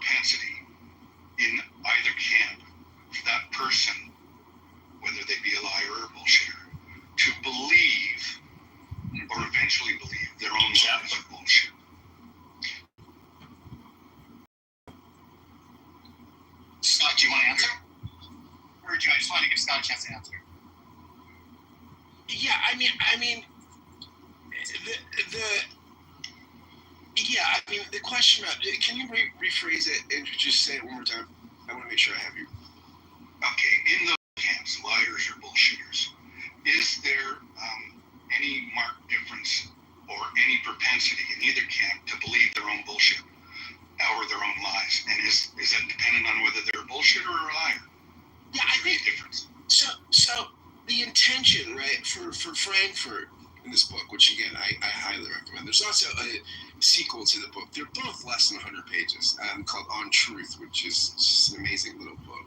propensity in either camp for that person, whether they be a liar or a bullshitter, to believe or eventually believe their own lies are bullshit. Scott, do you want to answer? Or do I just want to give Scott a chance to answer? Yeah, I mean, the question about, can you rephrase it and just say it one more time? I want to make sure I have you. Okay, in those camps, liars or bullshitters, is there any marked difference or any propensity in either camp to believe their own bullshit or their own lies? And is that dependent on whether they're a bullshitter or a liar? Yeah, I think difference. So the intention, right, for Frankfurt in this book, which again I highly recommend. There's also a sequel to the book. They're both less than 100 pages, called On Truth, which is just an amazing little book.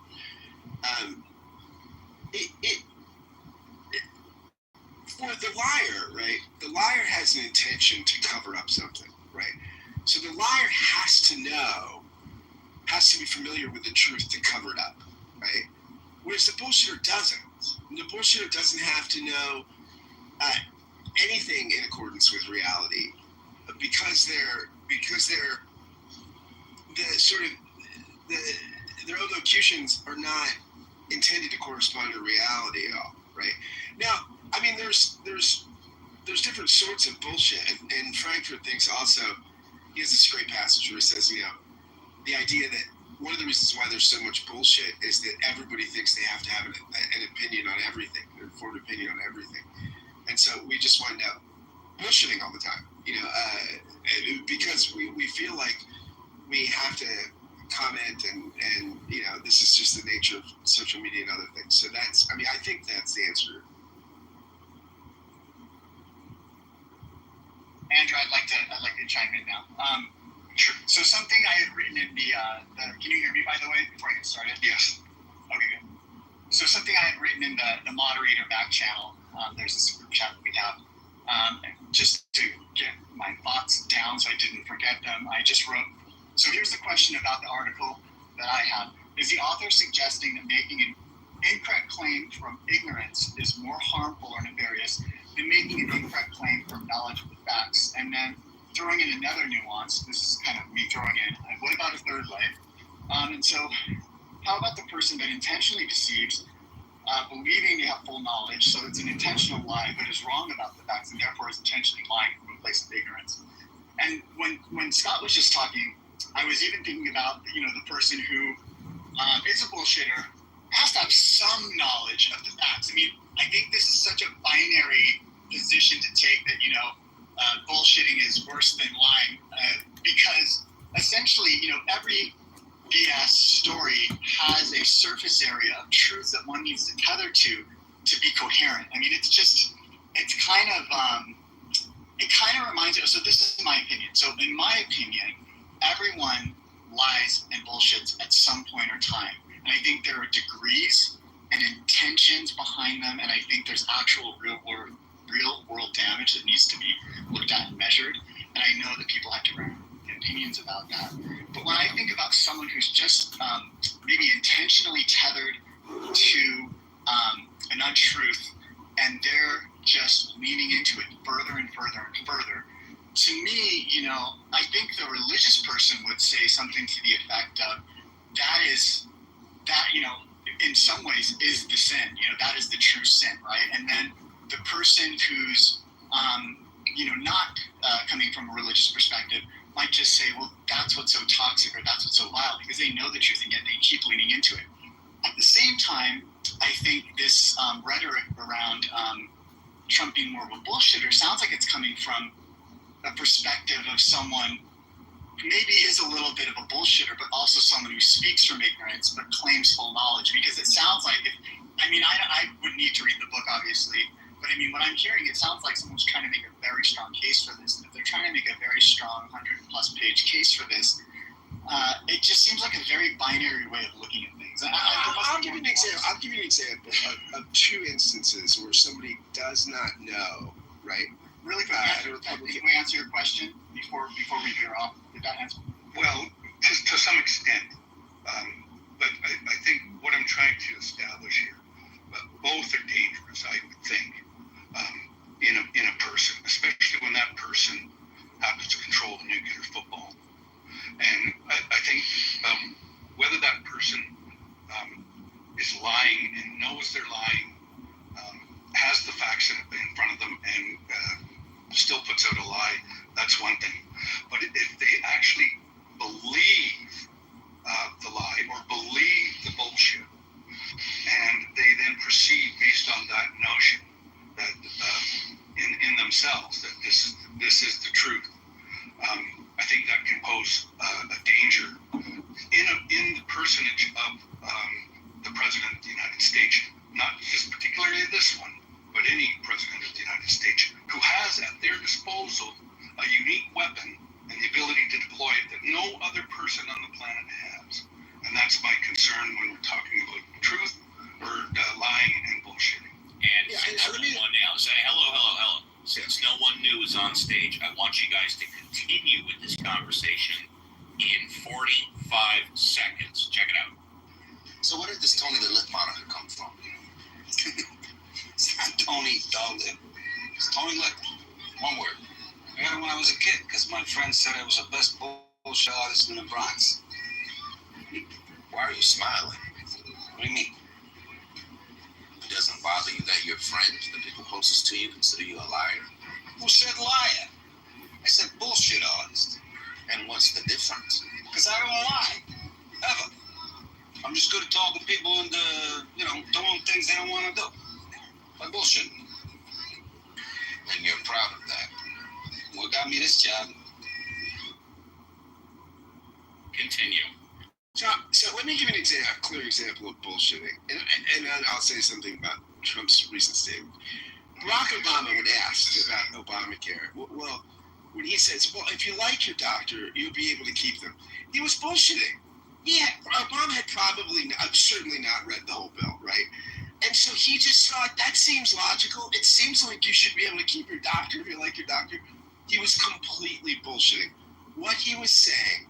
For the liar, right? The liar has an intention to cover up something, right? So the liar has to be familiar with the truth to cover it up, right? Whereas the bullshitter doesn't. The bullshitter doesn't have to know anything in accordance with reality because their elocutions are not intended to correspond to reality at all, right? Now, I mean, there's different sorts of bullshit, and Frankfurt thinks also, he has this great passage where he says, the idea that one of the reasons why there's so much bullshit is that everybody thinks they have to have an opinion on everything, an informed opinion on everything. And so we just wind up bullshitting all the time, because we feel like we have to comment and this is just the nature of social media and other things. So I think that's the answer. Andrew, I'd like to chime in now. Sure. So something I had written in the can you hear me, by the way, before I get started? Yes. Okay, good. So something I had written in the moderator back channel, there's this group chat that we have, just to get my thoughts down so I didn't forget them, I just wrote, so here's the question about the article that I have. Is the author suggesting that making an incorrect claim from ignorance is more harmful or nefarious than making an incorrect claim from knowledge of the facts? And then throwing in another nuance, this is kind of me throwing in, what about a third life? And so how about the person that intentionally deceives, believing they have full knowledge, so it's an intentional lie, but is wrong about the facts and therefore is intentionally lying from a place of ignorance? And when Scott was just talking, I was even thinking about, the person who is a bullshitter has to have some knowledge of the facts. I mean, I think this is such a binary position to take that, bullshitting is worse than lying, because essentially, every BS story has a surface area of truth that one needs to tether to be coherent. I mean, it kind of reminds you, so this is my opinion. So in my opinion, everyone lies and bullshits at some point or time. And I think there are degrees and intentions behind them, and I think there's actual real world damage that needs to be looked at and measured. And I know that people have different opinions about that. But when I think about someone who's just maybe intentionally tethered to an untruth, and they're just leaning into it further and further and further, to me, I think the religious person would say something to the effect of, that in some ways is the sin, that is the true sin, right? And then the person who's, not coming from a religious perspective might just say, well, that's what's so toxic or that's what's so vile, because they know the truth and yet they keep leaning into it. At the same time, I think this rhetoric around Trump being more of a bullshitter sounds like it's coming from a perspective of someone who maybe is a little bit of a bullshitter, but also someone who speaks from ignorance but claims full knowledge. Because it sounds like, I would need to read the book, obviously, but what I'm hearing, it sounds like someone's trying to make a very strong case for this. And if they're trying to make a very strong 100+ page case for this, it just seems like a very binary way of looking at things. I'll give you an example of two instances where somebody does not know, right? Really quick, can we answer your question before we veer off? Did that answer? Well, to some extent. But I think what I'm trying to establish here, both are dangerous, I would think, in a person, especially when that person happens to control the nuclear football. And I think whether that person is lying and knows they're lying, has the facts in front of them, and still puts out a lie, that's one thing. But if they actually believe the lie or believe the bullshit, and they then proceed based on that notion that in themselves that this is the truth, I think that can pose a danger in the personage of the President of the United States, not just particularly this one, but any President of the United States who has at their disposal a unique weapon and the ability to deploy it that no other person on the planet has. And that's my concern when we're talking about truth or lying and bullshitting. And since no one now say hello. Since no one new is on stage, I want you guys to continue with this conversation in 45 seconds. Check it out. So where did this Tony the Lip moniker come from? It's not Tony Dog Lip. It's Tony Lip. One word. I got it when I was a kid because my friend said I was the best bullshit artist in the Bronx. Why are you smiling? What do you mean? It doesn't bother you that your friends, the people closest to you, consider you a liar? Who said liar? I said bullshit artist. And what's the difference? Because I don't lie. Ever. I'm just good at talking people into, doing things they don't want to do. Like bullshit. And you're proud of that. What got me this job? Continue. So let me give you a clear example of bullshitting. And I'll say something about Trump's recent statement. Barack Obama when asked about Obamacare, well, when he says, well, if you like your doctor, you'll be able to keep them. He was bullshitting. Obama had certainly not read the whole bill, right? And so he just thought, that seems logical. It seems like you should be able to keep your doctor if you like your doctor. He was completely bullshitting. What he was saying,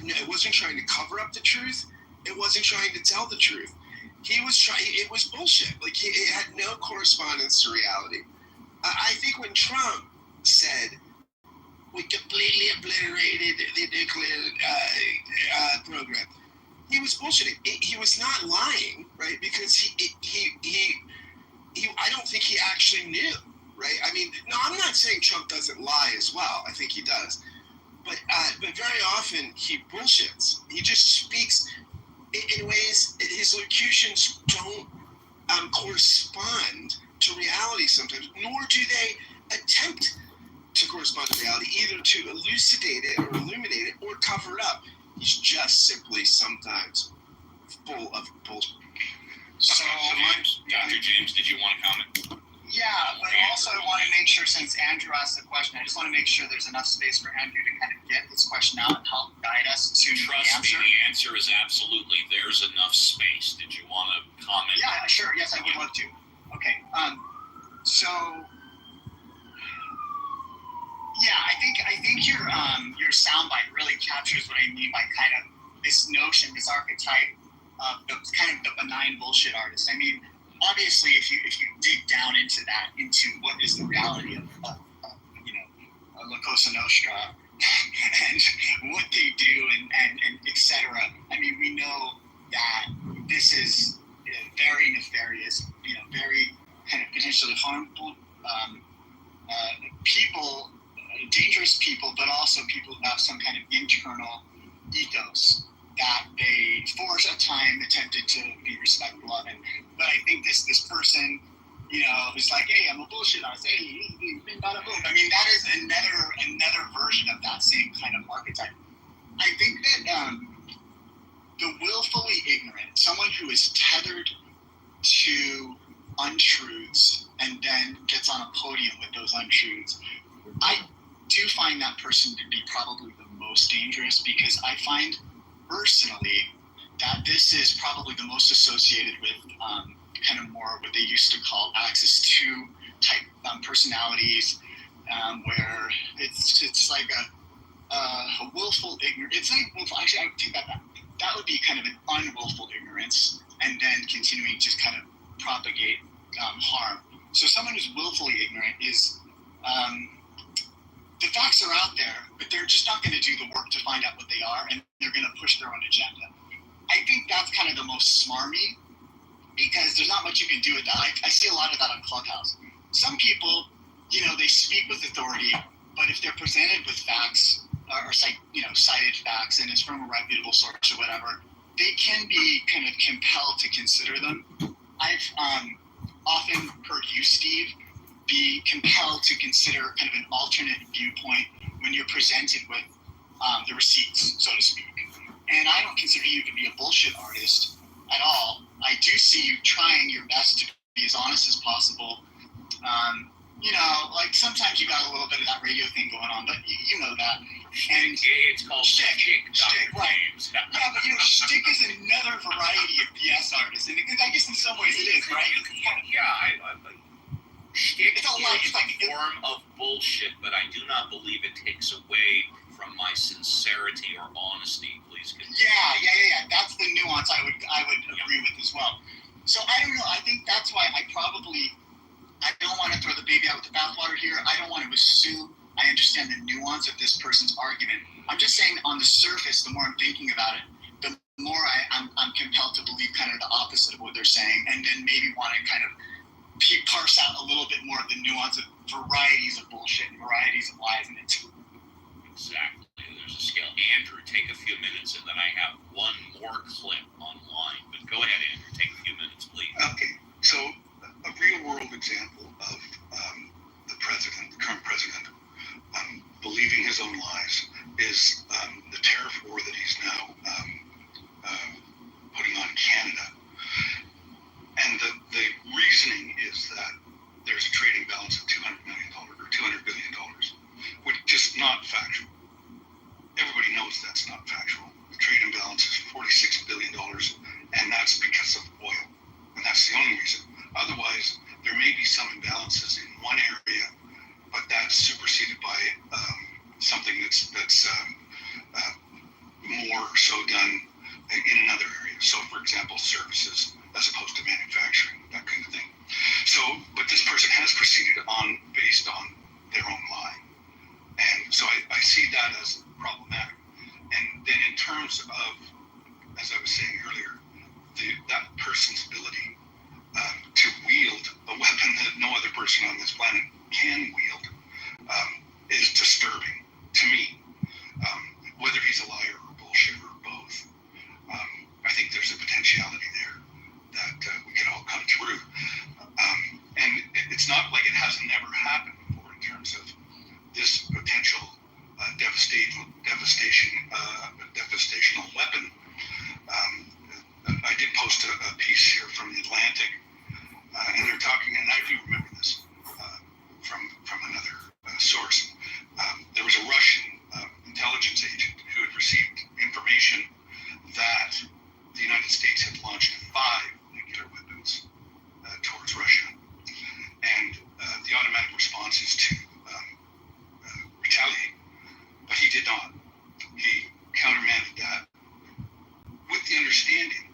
it wasn't trying to cover up the truth. It wasn't trying to tell the truth. It was bullshit. Like, it had no correspondence to reality. I think when Trump said, we completely obliterated the nuclear program, he was bullshitting. He was not lying, right? Because I don't think he actually knew, right? I mean, no, I'm not saying Trump doesn't lie as well. I think he does. But very often he bullshits. He just speaks in ways, his locutions don't correspond to reality sometimes, nor do they attempt to correspond to reality, either to elucidate it or illuminate it or cover it up. He's just simply sometimes full of bullshit. So, Dr. James, did you want to comment? Yeah, but also I want to make sure, since Andrew asked the question, I just want to make sure there's enough space for Andrew to kind of get this question out and help guide us to Trust the answer. me, the answer is absolutely there's enough space. Did you want to comment? Yeah, sure. Yes, I would love to. Okay. So, yeah, I think your soundbite really captures what I mean by kind of this notion, this archetype of the kind of the benign bullshit artist. I mean, obviously, if you dig down into that, into what is the reality of La Cosa Nostra and what they do and et cetera. I mean, we know that this is very nefarious, very kind of potentially harmful people, dangerous people, but also people who have some kind of internal ethos that they, for a time, attempted to be respectful of. But I think this person, who's like, hey, I'm a bullshit artist. Hey, bada boom. I mean, that is another version of that same kind of archetype. I think that the willfully ignorant, someone who is tethered to untruths and then gets on a podium with those untruths, I do find that person to be probably the most dangerous, because I find personally that this is probably the most associated with kind of more what they used to call access to type personalities, where it's like willful ignorance. It's like willful. Actually, I would take that back. That would be kind of an unwillful ignorance, and then continuing to kind of propagate harm. So someone who's willfully ignorant is the facts are out there, but they're just not going to do the work to find out what they are, and they're going to push their own agenda. I think that's kind of the most smarmy, because there's not much you can do with that. I see a lot of that on Clubhouse. Some people, they speak with authority, but if they're presented with facts or cited facts, and it's from a reputable source or whatever, they can be kind of compelled to consider them. I've often heard you, Steve, be compelled to consider kind of an alternate viewpoint when you're presented with the receipts, so to speak. And I don't consider you to be a bullshit artist at all. I do see you trying your best to be as honest as possible. Like sometimes you got a little bit of that radio thing going on, but you know that. And it's called shtick, right? Yeah, but shtick is another variety of BS artists, and I guess in some ways it is, right? Shtick it's a form of bullshit, but I do not believe it takes away from my sincerity or honesty. Please continue. Yeah. That's the nuance I would agree with as well. So I don't know. I think that's why I don't want to throw the baby out with the bathwater here. I don't want to assume I understand the nuance of this person's argument. I'm just saying on the surface, the more I'm thinking about it, the more I'm compelled to believe kind of the opposite of what they're saying, and then maybe want to kind of parse out a little bit more of the nuance of varieties of bullshit and varieties of lies in it. Exactly. There's a scale. Andrew, take a few minutes, and then I have one more clip online. But go ahead, Andrew. Take a few minutes, please. Okay. So a real-world example of the current president, believing his own lies is the tariff war that he's now putting on Canada. And the reasoning is that there's a trading balance of $200 million or $200 billion, which is not factual. Everybody knows that's not factual. The trading balance is $46 billion, and that's because of oil. And that's the only reason. Otherwise, there may be some imbalances in one area, but that's superseded by something that's more so done in another area. So, for example, services as opposed to manufacturing, that kind of thing. So, but this person has proceeded based on their own lie. And so I see that as problematic. And then in terms of, as I was saying earlier, that person's ability to wield a weapon that no other person on this planet can wield is disturbing to me. Whether he's a liar or bullshit or both, I think there's a potentiality there that we could all come through. And it's not like it hasn't never happened before in terms of this potential devastational weapon. I did post a piece here from the Atlantic, and they're talking, and I do remember this from another source. There was a Russian intelligence agent who had received information that the United States had launched 5 nuclear weapons towards Russia, and the automatic response is to retaliate, but he did not. He countermanded that with the understanding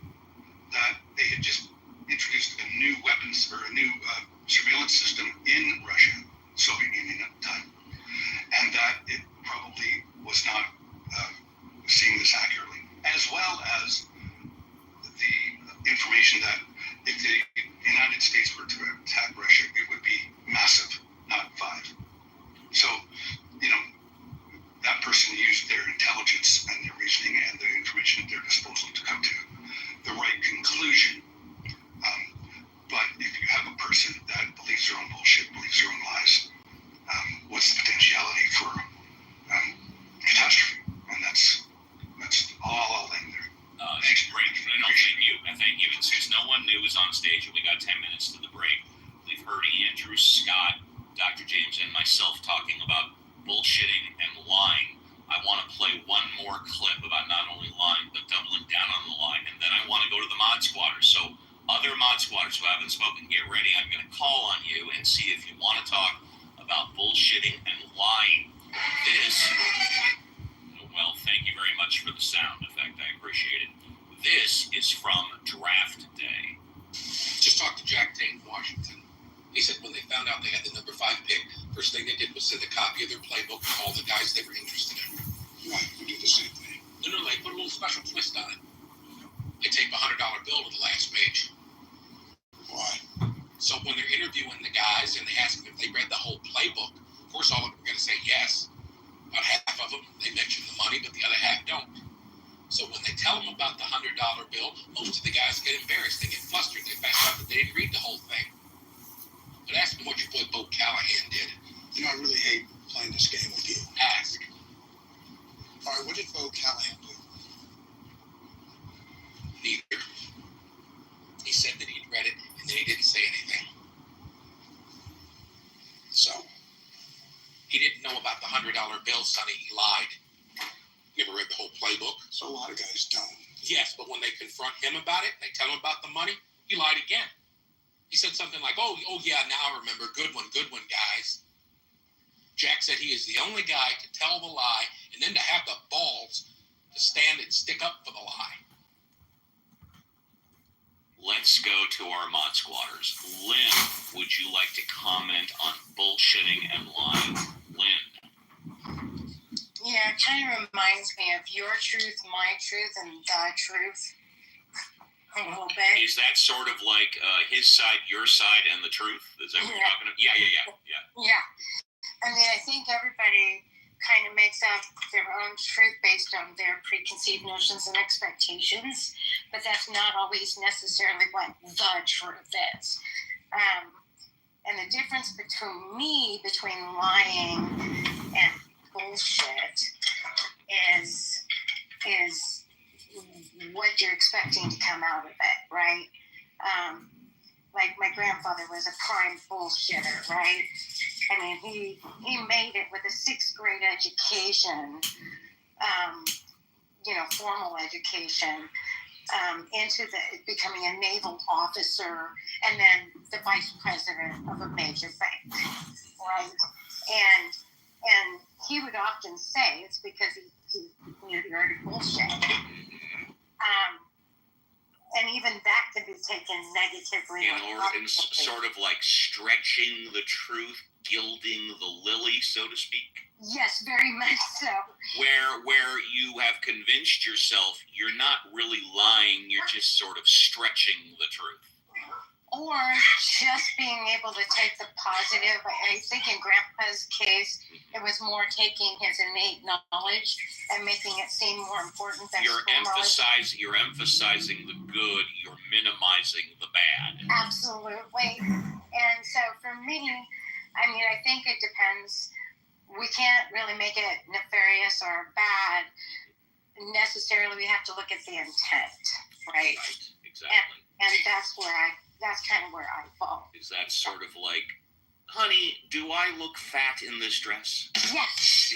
that they had just introduced a new weapons or a new surveillance system in Russia, Soviet Union at the time, and that it probably was not seeing this accurately, as well as the information that if the United States were to attack Russia, it would be massive, not 5. So, that person used their intelligence and their reasoning and the information at their disposal to come to the right conclusion. But if you have a person that believes their own bullshit, believes their own lies, what's the potentiality for catastrophe? And that's all I'll end there. Thanks, great. No, thank you. And since no one new is on stage and we got 10 minutes to the break, we've heard Andrew, Scott, Dr. James, and myself talking about bullshitting and lying. I want to play one more clip about not only lying, but doubling down on the lie. And then I want to go to the mod squatters. So other mod squatters who haven't spoken, get ready. I'm going to call on you and see if you want to talk about bullshitting and lying. This much for the sound effect. I appreciate it. This is from Draft Day. Just talked to Jack Tate in Washington. He said when they found out they had the number 5 pick, first thing they did was send a copy of their playbook to all the guys they were interested in. Right, we do the same thing. No, they put a little special twist on it. They tape a $100 bill to the last page. Why? So when they're interviewing the guys and they ask them if they read the whole playbook, of course all of them are going to say yes. About half of them, they mention the money, but the other half don't. So when they tell them about the $100 bill, most of the guys get embarrassed. They get flustered. They back up and they didn't read the whole thing. But ask them what your boy Bo Callahan did. You know, I really hate playing this game with you. Ask. All right, what did Bo Callahan do? Neither. He said that he'd read it, and then he didn't say anything. So? He didn't know about the $100 bill, Sonny. He lied. You ever read the whole playbook? So a lot of guys don't. Yes, but when they confront him about it, they tell him about the money, he lied again. He said something like, oh yeah, now I remember. Good one, guys. Jack said he is the only guy to tell the lie and then to have the balls to stand and stick up for the lie. Let's go to our mod squatters. Lynn, would you like to comment on bullshitting and lying? Lynn. Yeah, it kind of reminds me of your truth, my truth, and the truth. A little bit. Is that sort of like his side, your side, and the truth? Is that what you're talking about? Yeah. Yeah. I mean, I think everybody kind of makes up their own truth based on their preconceived notions and expectations, but that's not always necessarily what the truth is. And the difference between lying and bullshit is what you're expecting to come out of it, right? Like my grandfather was a prime bullshitter, right? I mean, he made it with a 6th grade education, formal education, into becoming a naval officer and then the vice president of a major bank, right? And he would often say it's because he knew the art of bullshit. And even that could be taken negatively. In sort of like stretching the truth, gilding the lily, so to speak. Yes, very much so. Where you have convinced yourself you're not really lying, you're just sort of stretching the truth. Or just being able to take the positive. I think in Grandpa's case, it was more taking his innate knowledge and making it seem more important than You're emphasizing the good, you're minimizing the bad. Absolutely. And so for me, I mean, I think it depends. We can't really make it nefarious or bad necessarily. We have to look at the intent, right? Exactly. And that's kind of where I fall. Is that sort of like, honey, do I look fat in this dress? Yes.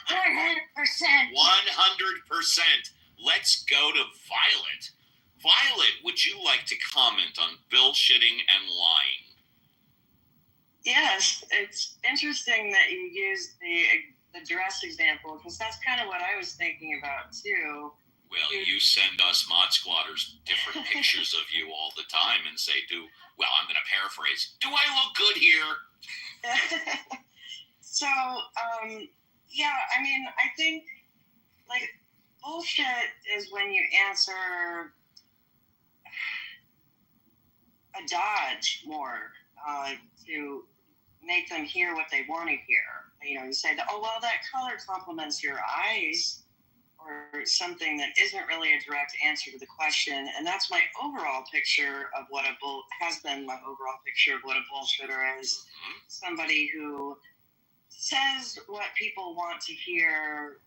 100%. 100%. Let's go to Violet. Violet, would you like to comment on bullshitting and lying? Yes, it's interesting that you used the dress example because that's kind of what I was thinking about too. Well, you send us mod squatters different pictures of you all the time and say, I'm going to paraphrase, do I look good here? So, yeah, I mean, I think, like, bullshit is when you answer a dodge more to make them hear what they want to hear. You know, you say, that color complements your eyes, or something that isn't really a direct answer to the question. And that's my overall picture of what has been my overall picture of what a bullshitter is. Somebody who says what people want to hear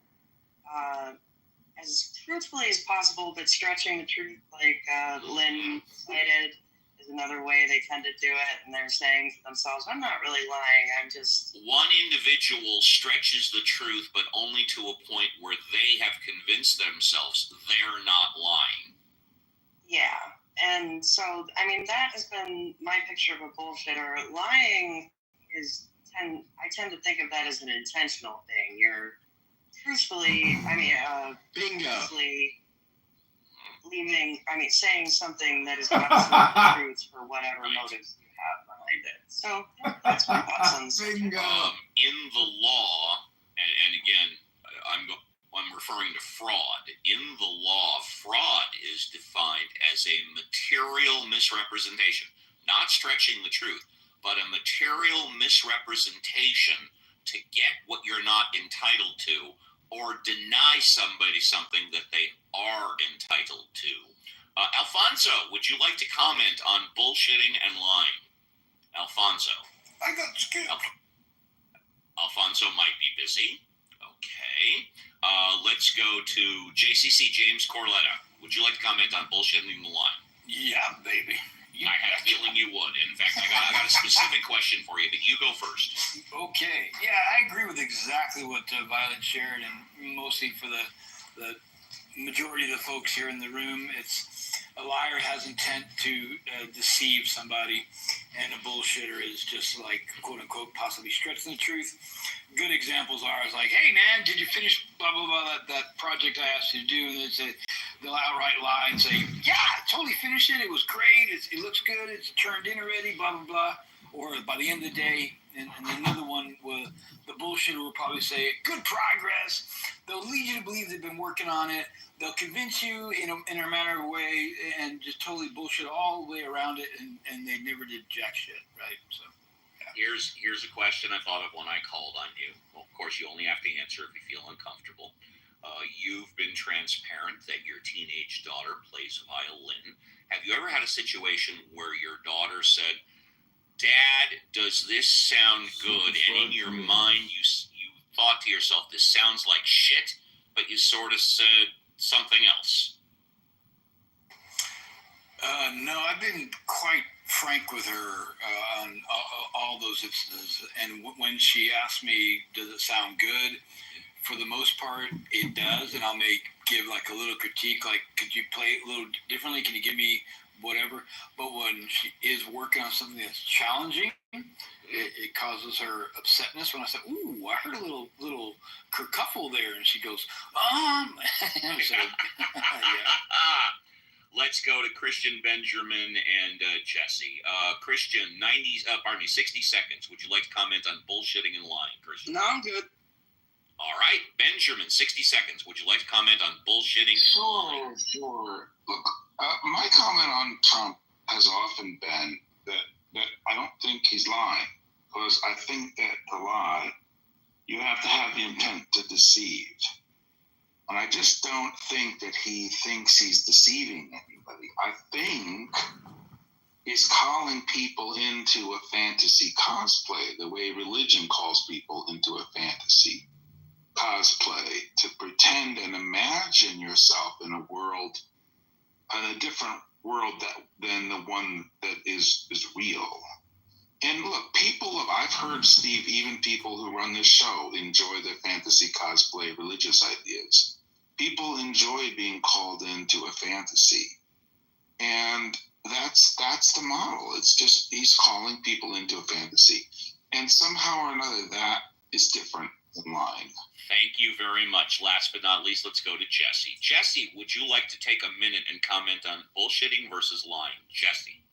as truthfully as possible, but stretching the truth, like Lynn cited, is another way they tend to do it. And they're saying to themselves, I'm not really lying, I'm just... One individual stretches the truth, but only to a point where they have convinced themselves they're not lying. Yeah. And so, I mean, that has been my picture of a bullshitter. Lying is, I tend to think of that as an intentional thing. You're truthfully, Bingo. Saying something that is absolute truth for whatever motives you have behind it. So that's my thoughts on this. Bingo. In the law, and again, I'm referring to fraud. In the law, fraud is defined as a material misrepresentation, not stretching the truth, but a material misrepresentation to get what you're not entitled to, or deny somebody something that they are entitled to. Alfonso, would you like to comment on bullshitting and lying? Alfonso. I got scared. Alfonso might be busy. Okay. Let's go to JCC, James Corletta. Would you like to comment on bullshitting and lying? Yeah, baby. I had a feeling you would. In fact, I got a specific question for you, but you go first. Okay. Yeah, I agree with exactly what Violet shared, and mostly for the majority of the folks here in the room, it's a liar has intent to deceive somebody, and a bullshitter is just like, quote unquote, possibly stretching the truth. Good examples are, it's like, hey man, did you finish blah blah blah that project I asked you to do? And they'll outright lie and say, yeah, I totally finished it. It was great. It looks good. It's turned in already. Blah blah blah. Or by the end of the day, and another one will, the bullshitter will probably say, good progress. They'll lead you to believe they've been working on it. They'll convince you in a matter of a way and just totally bullshit all the way around it, and they never did jack shit, right? So, yeah. Here's a question I thought of when I called on you. Well, of course, you only have to answer if you feel uncomfortable. You've been transparent that your teenage daughter plays violin. Have you ever had a situation where your daughter said, Dad, does this sound good? And in your mind, you thought to yourself, this sounds like shit, but you sort of said something else? No, I've been quite frank with her on all those instances. And when she asks me, does it sound good? For the most part, it does. And I'll give like a little critique, like, could you play it a little differently? Can you give me whatever? But when she is working on something that's challenging, it causes her upsetness. When I say, ooh, I heard a little kerfuffle there, and she goes, so, yeah. Let's go to Christian, Benjamin, and Jesse. Christian, 60 seconds. Would you like to comment on bullshitting and lying, Christian? No, I'm good. All right, Benjamin, 60 seconds. Would you like to comment on bullshitting and lying? Sure. Look, my comment on Trump has often been that I don't think he's lying, because I think that to lie, you have to have the intent to deceive. And I just don't think that he thinks he's deceiving anybody. I think he's calling people into a fantasy cosplay, the way religion calls people into a fantasy cosplay, to pretend and imagine yourself in a different world than the one that is real. And look, I've heard, Steve, even people who run this show enjoy the fantasy cosplay religious ideas. People enjoy being called into a fantasy. And that's the model. It's just he's calling people into a fantasy. And somehow or another, that is different than lying. Thank you very much. Last but not least, let's go to Jesse. Jesse, would you like to take a minute and comment on bullshitting versus lying? Jesse.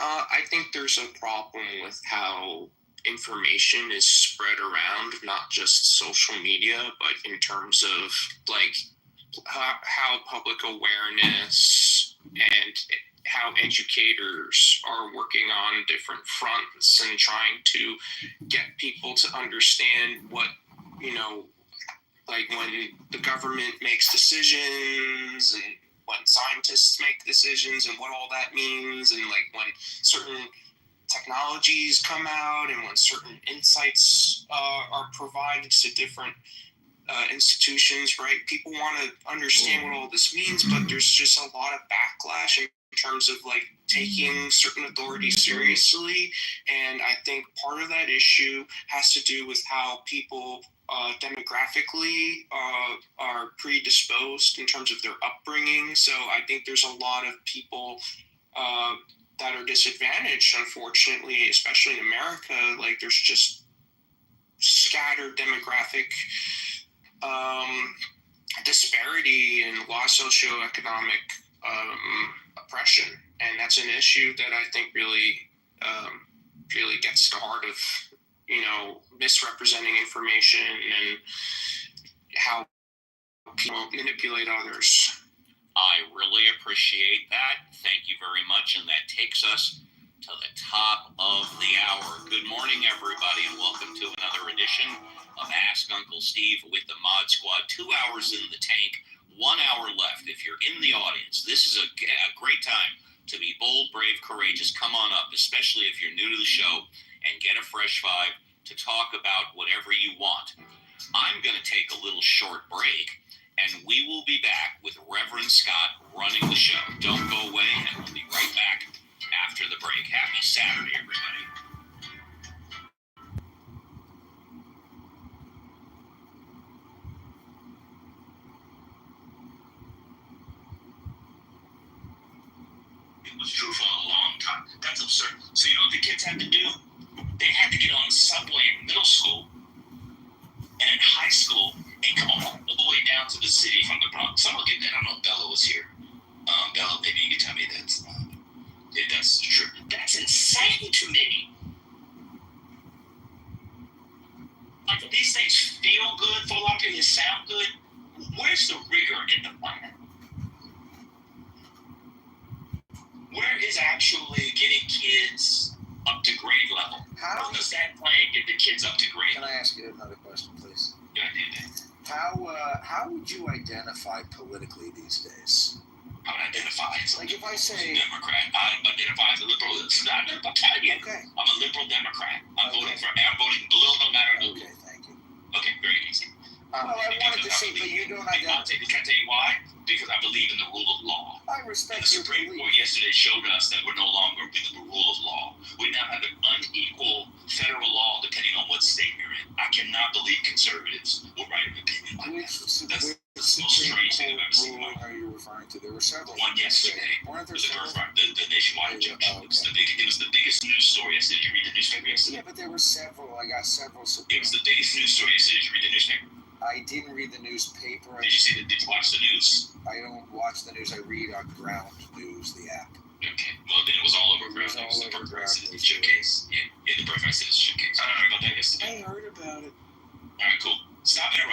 I think there's a problem with how information is spread around, not just social media, but in terms of like how public awareness and how educators are working on different fronts and trying to get people to understand what, like when the government makes decisions and when scientists make decisions and what all that means, and like when certain technologies come out and when certain insights are provided to different institutions, right? People want to understand what all this means, but there's just a lot of backlash in terms of like taking certain authorities seriously. And I think part of that issue has to do with how people demographically are predisposed in terms of their upbringing. So I think there's a lot of people that are disadvantaged, unfortunately, especially in America. Like there's just scattered demographic disparity and law socioeconomic oppression, and that's an issue that I think really gets to the heart of misrepresenting information and how people manipulate others. I really appreciate that. Thank you very much, and that takes us to the top of the hour. Good morning, everybody, and welcome to another edition of Ask Uncle Steve with the Mod Squad. 2 hours in the tank, 1 hour left. If you're in the audience, this is a great time to be bold, brave, courageous. Come on up, especially if you're new to the show, and get a fresh vibe to talk about whatever you want. I'm going to take a little short break, and we will be back with Reverend Scott running the show. Don't go away, and we'll be right back after the break. Happy Saturday, everybody. It was true for a long time. That's absurd. So you know what the kids had to do? They had to get on the subway in middle school and in high school and come all the way down to the city from the Bronx. Someone get that. I don't know if Bella was here. Bella, maybe you can tell me that's true. That's insane to me. Like, these things feel good for a lot of people, they sound good. Where's the rigor in the plan? Where is actually getting kids up to grade level? How does that plan get the kids up to grade level? Can I ask you another question, please? Yeah, I did that. How would you identify politically these days? I would identify as Like if I say Democrat. I identify as a liberal. I'll tell you. Okay. I'm a liberal Democrat. I'm Okay. voting blue no matter who. Okay, thank you. Okay, very easy. Well, I wanted to see, but you don't identify. Can I tell you why? Because I believe in the rule of law. I And the respect your Supreme Court belief. yesterday showed us that we're no longer within the rule of law. We now have an unequal federal law depending on what state you're in. I cannot believe conservatives will write an opinion like Which that. That's Supreme the most strange thing I've ever seen in my Court life. ruling are you referring to? There were several. One yesterday. Weren't there The several? the nationwide injunction. Oh, It was the biggest news story yesterday. Did you read the newspaper yesterday? Yeah, but there were several. I got several. It was the biggest news story yesterday. Did you read the newspaper? I didn't read the newspaper. Did you watch the news? I don't watch the news. I read on Ground News, the app. Okay. Well, then it was all over It was Ground News. all The over Burke Ground Citizenship News. case. Yeah, the Burke Citizenship case. I heard about that yesterday. I heard about it. All right, cool. Stop interrupting